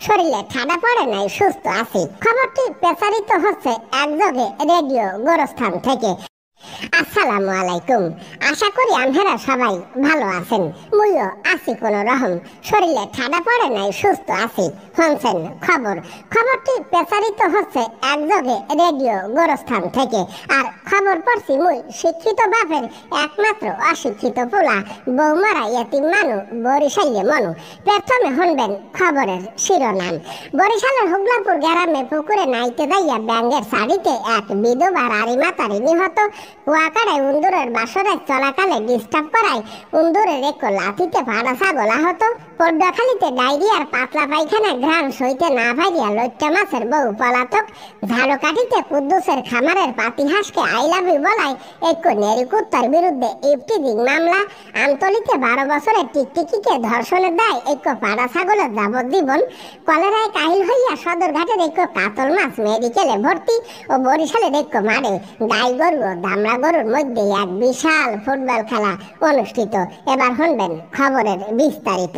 শরীরে ঠাডা পড়ে নাই, সুস্থ আছি। খবরটি প্রচারিত হচ্ছে একযোগে রেডিও গোরস্থান থেকে। আসসালামু আলাইকুম। আশা করি আপনারা সবাই ভালো আছেন। মুইও আছি কোন রকম, শরীরে ঠাডা পড়ে নাই, সুস্থ আছি। শুনছেন খবরটি প্রচারিত হচ্ছে একযোগে রেডিও গোরস্থান থেকে। আর খবর পড়ছি মুই শিক্ষিত বাপের একমাত্র অশিক্ষিত পোলা, বৌমারা এতিম মানু, বরিশালে মনু। প্রথমে শুনবেন খবরের শিরোনাম। বরিশালের হুগলাপুর গ্রামে পুকুরে নাইতে যাইয়া ব্যাঙ্গের শাড়িতে এক বিধবা রানী মাতারি নিহত। কুয়াকাড়ায় উন্দুরের বাসরে চলাকালে ডিস্টার্ব করায় উন্দুরের এক লাথিতে পাড়া ছাগল আহত। পটুয়াখালীতে ডায়রিয়ার পাতলা পায়খানা ঘ্রাণ সইতে না পারিয়া লইট্টা মাছের বউ পলাতক। ঝাড়কাঠিতে কুদ্দুসের খামারের পাতিহাসকে আই লাভ ইউ বলায় এক নেরি কুত্তার বিরুদ্ধে ইফটিজিং মামলা। আমতলিতে 12 বছরের টিকটিকিকে ধর্ষণের দায় এক পাড়া ছাগলের যাবজ্জীবন। কলেরায় কাহিল হইয়া সদরঘাটের এক কাতল মাছ মেডিকেলে ভর্তি। ও বরিশালের এক মাঠে গাই গরু ও দামড়া গরুর মধ্যে এক বিশাল ফুটবল খেলা অনুষ্ঠিত। এবার শুনবেন খবরের বিস্তারিত।